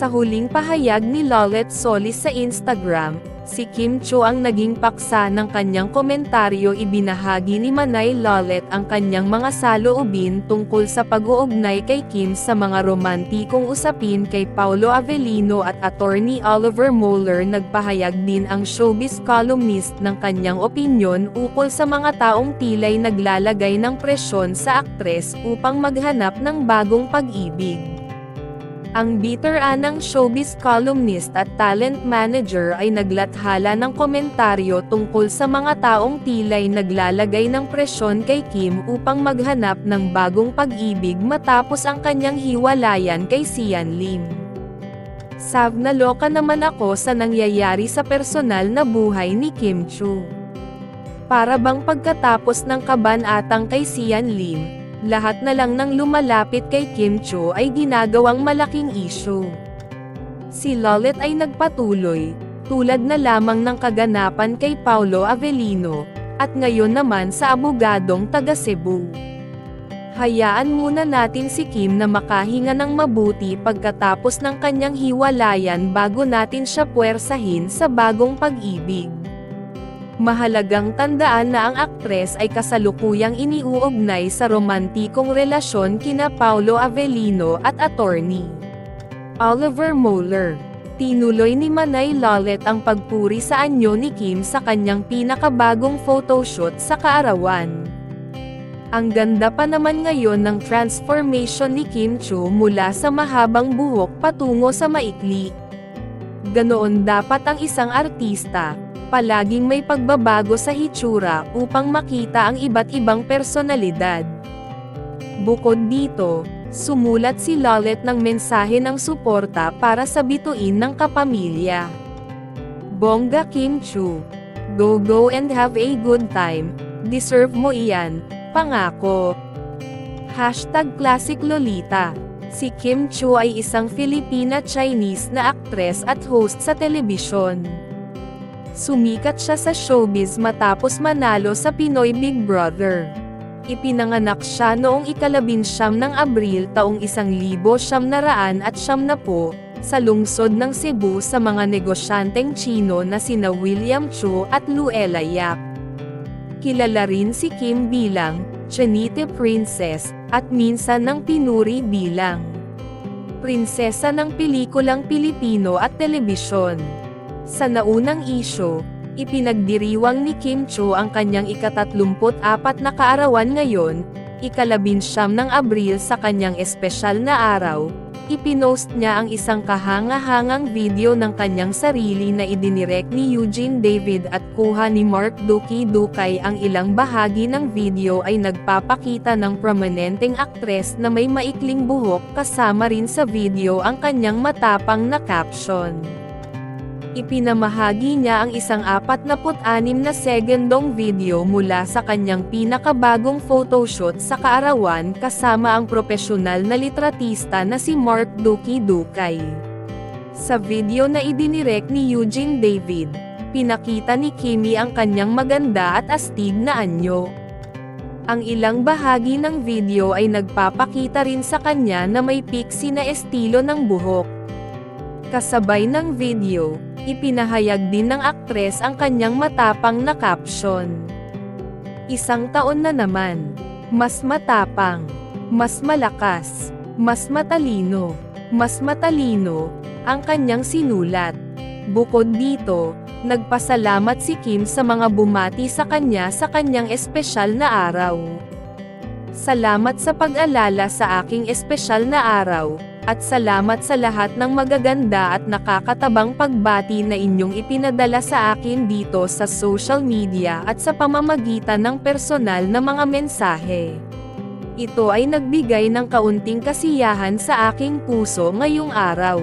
Sa huling pahayag ni Lolet Solis sa Instagram, si Kim Chiu ang naging paksa ng kanyang komentaryo. Ibinahagi ni Manay Lolet ang kanyang mga saloobin tungkol sa pag-uugnay kay Kim sa mga romantikong usapin kay Paolo Avellino at Attorney Oliver Moeller. Nagpahayag din ang showbiz columnist ng kanyang opinyon ukol sa mga taong tila'y naglalagay ng presyon sa aktres upang maghanap ng bagong pag-ibig. Ang biteranang showbiz columnist at talent manager ay naglathala ng komentaryo tungkol sa mga taong tila'y naglalagay ng presyon kay Kim upang maghanap ng bagong pag-ibig matapos ang kanyang hiwalayan kay Sian Lim. "Sav, naloka naman ako sa nangyayari sa personal na buhay ni Kim Chiu. Para bang pagkatapos ng kabanatang kay Sian Lim, lahat na lang ng lumalapit kay Kim Chiu ay ginagawang malaking issue." Si Lolet ay nagpatuloy, tulad na lamang ng kaganapan kay Paolo Avellino, at ngayon naman sa abogadong taga Cebu. "Hayaan muna natin si Kim na makahinga ng mabuti pagkatapos ng kanyang hiwalayan bago natin siya puwersahin sa bagong pag-ibig." Mahalagang tandaan na ang aktres ay kasalukuyang iniuugnay sa romantikong relasyon kina Paolo Avellino at Attorney Oliver Moeller. Tinuloy ni Manay Lolet ang pagpuri sa anyo ni Kim sa kanyang pinakabagong photoshoot sa kaarawan. "Ang ganda pa naman ngayon ng transformation ni Kim Chiu mula sa mahabang buhok patungo sa maikli. Ganoon dapat ang isang artista. Palaging may pagbabago sa hitsura upang makita ang iba't ibang personalidad." Bukod dito, sumulat si Lolet ng mensahe ng suporta para sa bituin ng kapamilya. "Bongga Kim Chiu. Go and have a good time. Deserve mo iyan, pangako." #ClassicLolita. Si Kim Chiu ay isang Filipina-Chinese na aktres at host sa telebisyon. Sumikat siya sa showbiz matapos manalo sa Pinoy Big Brother. Ipinanganak siya noong ika-19 ng Abril taong 1970 sa lungsod ng Cebu sa mga negosyanteng Chino na sina William Chiu at Luella Yap. Kilala rin si Kim bilang Chinite Princess at minsan nang pinuri bilang prinsesa ng pelikulang Pilipino at telebisyon. Sa naunang isyu, ipinagdiriwang ni Kim Chiu ang kanyang ika-34 na kaarawan ngayon, ika-19 ng Abril sa kanyang espesyal na araw. Ipinost niya ang isang kahanga-hangang video ng kanyang sarili na idinirect ni Eugene David at kuha ni Mark Duki Dukay. Ang ilang bahagi ng video ay nagpapakita ng prominenteng aktres na may maikling buhok, kasama rin sa video ang kanyang matapang na caption. Ipinamahagi niya ang isang 46 na segundong video mula sa kanyang pinakabagong photoshoot sa kaarawan kasama ang propesyonal na litratista na si Mark Duki Dukay. Sa video na idinirect ni Eugene David, pinakita ni Kimi ang kanyang maganda at astig na anyo. Ang ilang bahagi ng video ay nagpapakita rin sa kanya na may pixie na estilo ng buhok. Kasabay ng video, ipinahayag din ng aktres ang kanyang matapang na caption. "Isang taon na naman. Mas matapang. Mas malakas. Mas matalino. Mas matalino," ang kanyang sinulat. Bukod dito, nagpasalamat si Kim sa mga bumati sa kanyang espesyal na araw. "Salamat sa pag-alala sa aking espesyal na araw. At salamat sa lahat ng magaganda at nakakatabang pagbati na inyong ipinadala sa akin dito sa social media at sa pamamagitan ng personal na mga mensahe. Ito ay nagbigay ng kaunting kasiyahan sa aking puso ngayong araw."